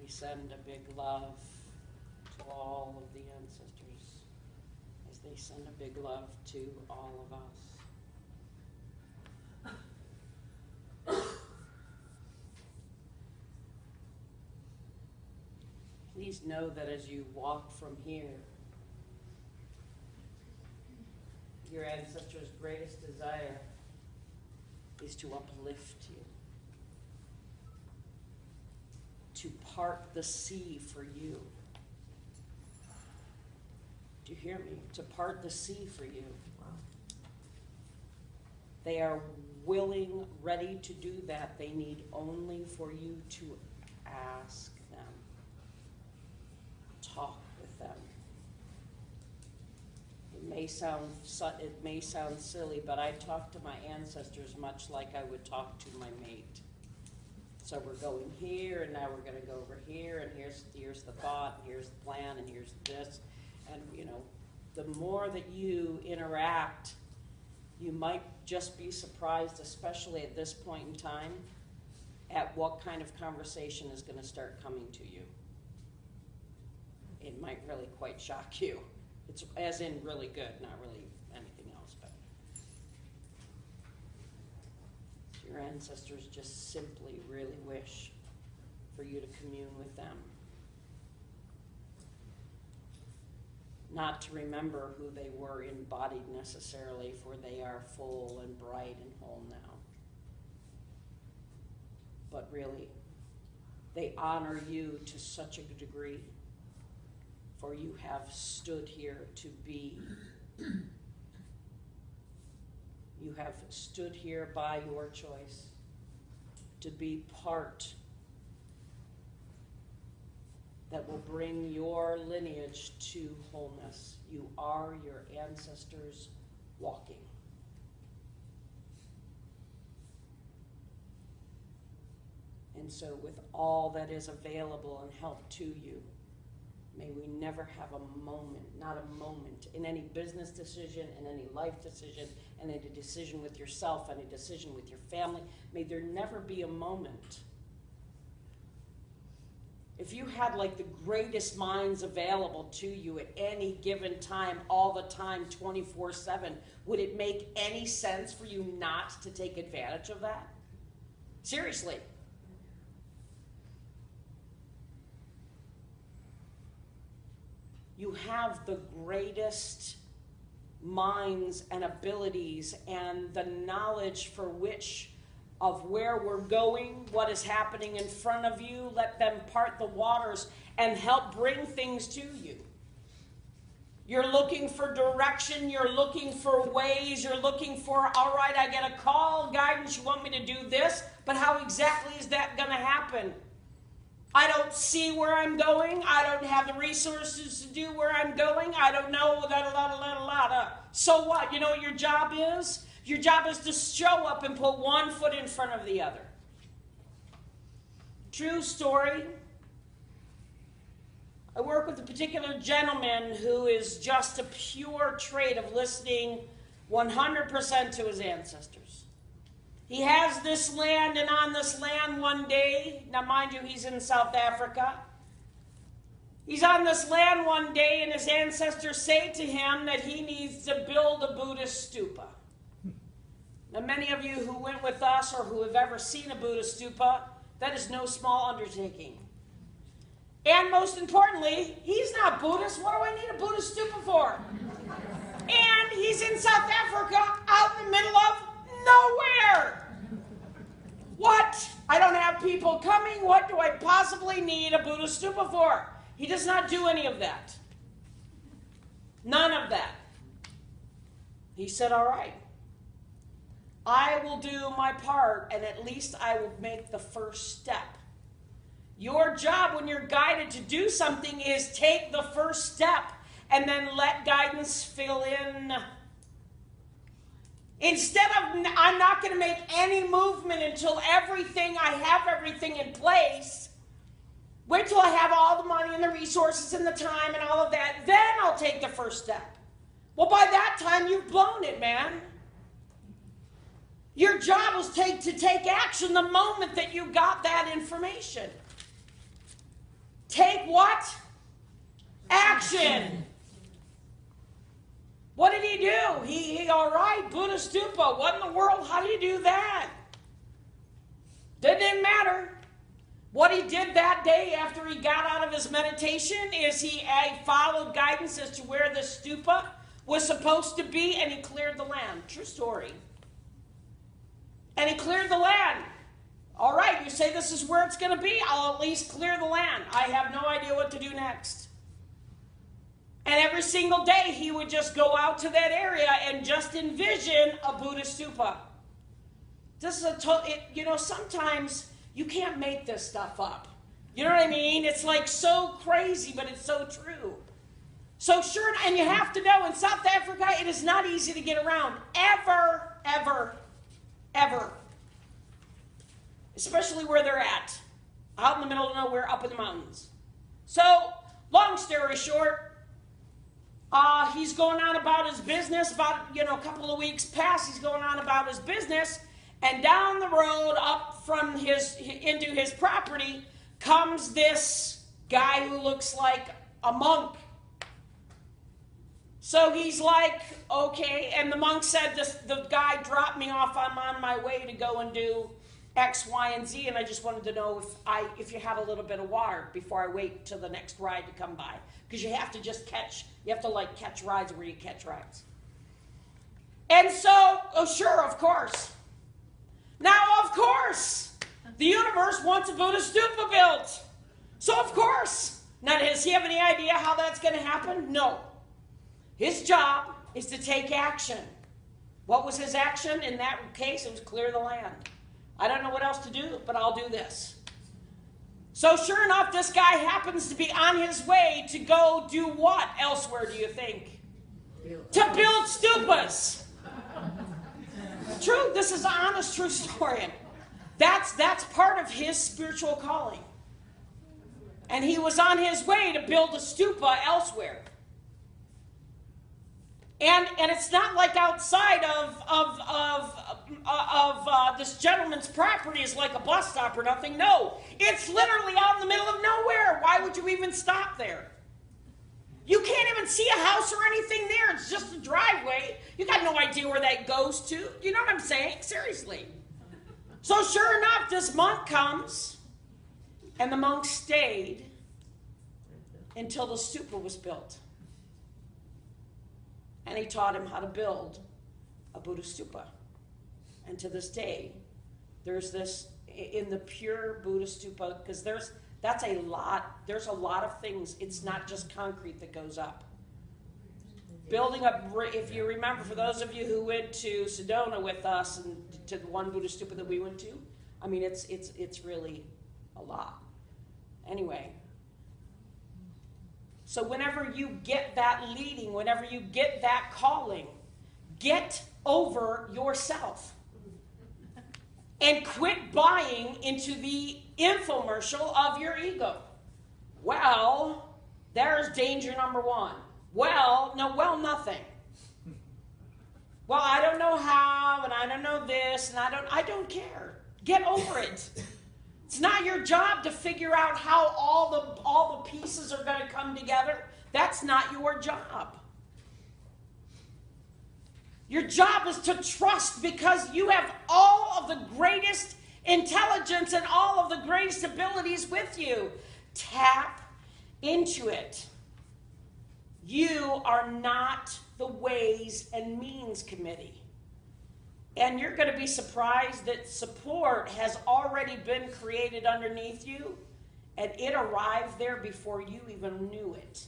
send a big love to all of the ancestors as they send a big love to all of us. Please know that as you walk from here, your ancestors' greatest desire is to uplift you, to part the sea for you. Do you hear me? To part the sea for you. They are willing, ready to do that. They need only for you to ask them. Talk with them. It may sound silly, but I talk to my ancestors much like I would talk to my mate. So we're going here, and now we're going to go over here, and here's the thought, and here's the plan, and here's this. And, you know, the more that you interact, you might just be surprised, especially at this point in time, at what kind of conversation is going to start coming to you. It might really quite shock you. It's as in really good, not really anything else, but your ancestors just simply really wish for you to commune with them. Not to remember who they were embodied necessarily, for they are full and bright and whole now. But really, they honor you to such a degree, for you have stood here to be. You have stood here by your choice to be part that will bring your lineage to wholeness. You are your ancestors walking. And so with all that is available and help to you, may we never have a moment, not a moment, in any business decision, in any life decision, in any decision with yourself, any decision with your family, may there never be a moment. If you had like the greatest minds available to you at any given time, all the time, 24/7, would it make any sense for you not to take advantage of that? Seriously. You have the greatest minds and abilities and the knowledge for which of where we're going, what is happening in front of you. Let them part the waters and help bring things to you. You're looking for direction, you're looking for ways, you're looking for, all right, I get a call, guidance, you want me to do this, but how exactly is that going to happen? I don't see where I'm going. I don't have the resources to do where I'm going. I don't know, So what? You know what your job is? Your job is to show up and put one foot in front of the other. True story. I work with a particular gentleman who is just a pure trait of listening 100% to his ancestors. He has this land, and on this land one day, now mind you, he's in South Africa. He's on this land one day, and his ancestors say to him that he needs to build a Buddhist stupa. Now, many of you who went with us or who have ever seen a Buddhist stupa, that is no small undertaking. And most importantly, he's not Buddhist. What do I need a Buddhist stupa for? And he's in South Africa, out in the middle of nowhere. What? I don't have people coming. What do I possibly need a Buddhist stupa for? He does not do any of that. None of that. He said, all right, I will do my part, and at least I will make the first step. Your job when you're guided to do something is take the first step and then let guidance fill in. Instead of, I'm not going to make any movement until I have everything in place. Wait till I have all the money and the resources and the time and all of that. Then I'll take the first step. Well, by that time, you've blown it, man. Your job was to take action the moment that you got that information. Take what? Action. What did he do? He all right, Buddha Stupa. What in the world? How do you do that? Didn't matter. What he did that day after he got out of his meditation is he followed guidance as to where the stupa was supposed to be, and he cleared the land. True story. And he cleared the land. All right, you say this is where it's going to be. I'll at least clear the land. I have no idea what to do next. And every single day he would just go out to that area and just envision a Buddha stupa. This is sometimes you can't make this stuff up. You know what I mean? It's like so crazy, but it's so true. So sure, and you have to know, in South Africa, it is not easy to get around. Ever, ever, ever. Especially where they're at. Out in the middle of nowhere, up in the mountains. So, long story short, he's going on about his business. About, a couple of weeks past, he's going on about his business. And down the road, up from into his property, comes this guy who looks like a monk. So he's like, okay, and the monk said, the guy dropped me off. I'm on my way to go and do X, Y, and Z, and I just wanted to know if you have a little bit of water before I wait till the next ride to come by. Because you have to catch rides where you catch rides. And so, sure, of course. Now, of course, the universe wants a Buddha stupa built. So, of course. Now, does he have any idea how that's going to happen? No. His job is to take action. What was his action? In that case, it was clear the land. I don't know what else to do, but I'll do this. So sure enough, this guy happens to be on his way to go do what elsewhere, do you think? To build stupas. True, this is an honest, true story. That's part of his spiritual calling. And he was on his way to build a stupa elsewhere. And it's not like outside of this gentleman's property is like a bus stop or nothing. No, it's literally out in the middle of nowhere. Why would you even stop there? You can't even see a house or anything there. It's just a driveway. You got no idea where that goes to. You know what I'm saying? Seriously. So sure enough, this monk comes, and the monk stayed until the stupa was built. And he taught him how to build a Buddha stupa. And to this day, there's this, in the pure Buddha stupa, because there's a lot of things. It's not just concrete that goes up. Building up, if you remember, for those of you who went to Sedona with us and to the one Buddha stupa that we went to, I mean, it's really a lot. Anyway. So whenever you get that leading, whenever you get that calling, get over yourself. And quit buying into the infomercial of your ego. Well, there's danger number one. Nothing. Well, I don't know how, and I don't know this, and I don't care. Get over it. It's not your job to figure out how all the pieces are going to come together. That's not your job. Your job is to trust, because you have all of the greatest intelligence and all of the greatest abilities with you. Tap into it. You are not the Ways and Means Committee. And you're going to be surprised that support has already been created underneath you, and it arrived there before you even knew it.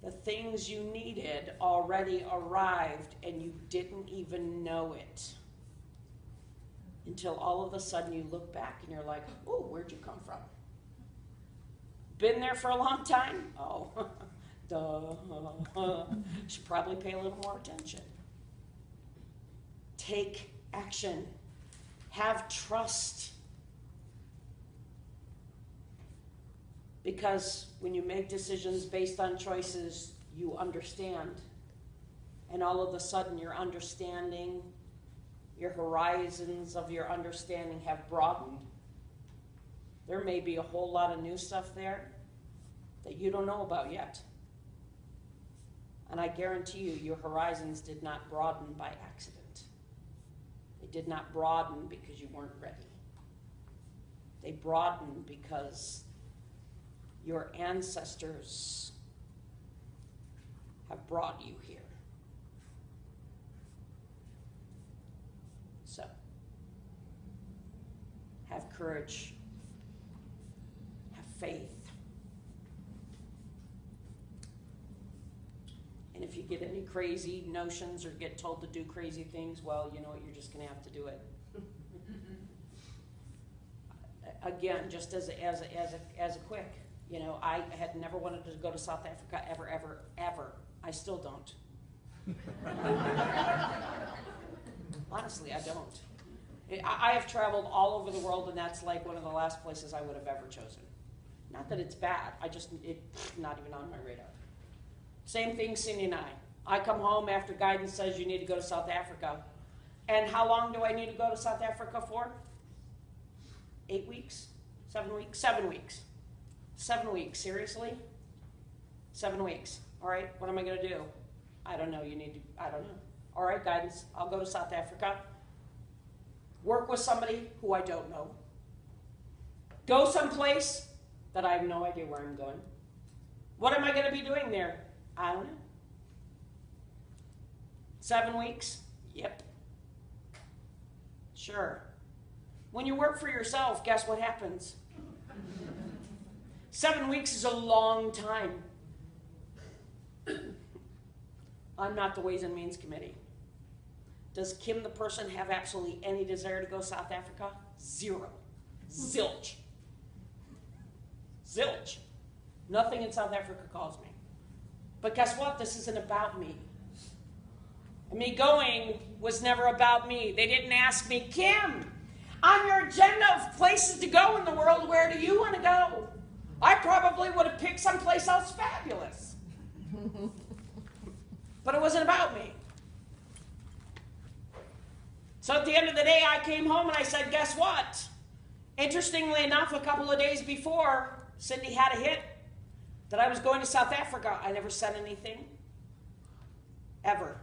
The things you needed already arrived, and you didn't even know it. Until all of a sudden you look back and you're like, oh, where'd you come from? Been there for a long time? Oh, duh. Should probably pay a little more attention. Take action. Have trust. Because when you make decisions based on choices, you understand. And all of a sudden you're understanding, Your horizons of your understanding have broadened. There may be a whole lot of new stuff there that you don't know about yet. And I guarantee you, your horizons did not broaden by accident. They did not broaden because you weren't ready. They broadened because your ancestors have brought you here. So, have courage, have faith. And if you get any crazy notions or get told to do crazy things, well, you know what, you're just going to have to do it. Again, just as a quick, you know, I had never wanted to go to South Africa ever. I still don't. Honestly, I don't. I have traveled all over the world, and that's like one of the last places I would have ever chosen. Not that it's bad, it's not even on my radar. Same thing, Cindy and I. I come home after guidance says you need to go to South Africa. And how long do I need to go to South Africa for? 8 weeks? 7 weeks? 7 weeks. 7 weeks, seriously? 7 weeks. All right, what am I going to do? I don't know, I don't know. All right, guidance, I'll go to South Africa. Work with somebody who I don't know. Go someplace that I have no idea where I'm going. What am I going to be doing there? I don't know. 7 weeks? Yep. Sure. When you work for yourself, guess what happens? 7 weeks is a long time. I'm not the Ways and Means Committee. Does Kim, the person, have absolutely any desire to go to South Africa? Zero. Zilch. Zilch. Nothing in South Africa calls me. But guess what? This isn't about me. And me going was never about me. They didn't ask me, Kim, on your agenda of places to go in the world, where do you want to go? I probably would have picked someplace else fabulous. But it wasn't about me. So at the end of the day, I came home and I said, guess what? Interestingly enough, a couple of days before, Cindy had a hit that I was going to South Africa. I never said anything, ever.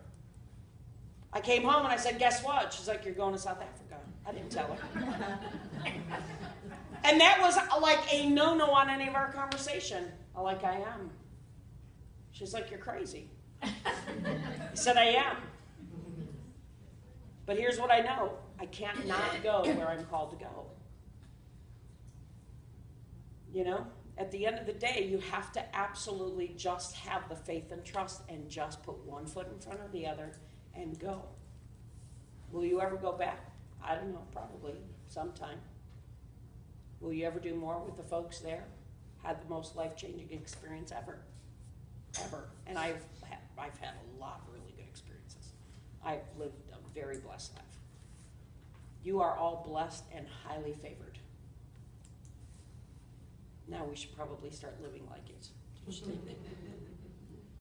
I came home and I said, guess what? She's like, you're going to South Africa. I didn't tell her. And that was like a no-no on any of our conversation. I'm like, I am. She's like, you're crazy. I said, I am. But here's what I know. I can't not go where I'm called to go. You know? At the end of the day, you have to absolutely just have the faith and trust and just put one foot in front of the other and go. Will you ever go back? I don't know, probably sometime. Will you ever do more with the folks there? Had the most life-changing experience ever. Ever. And I've had a lot of really good experiences. I've lived a very blessed life. You are all blessed and highly favored. Now we should probably start living like it.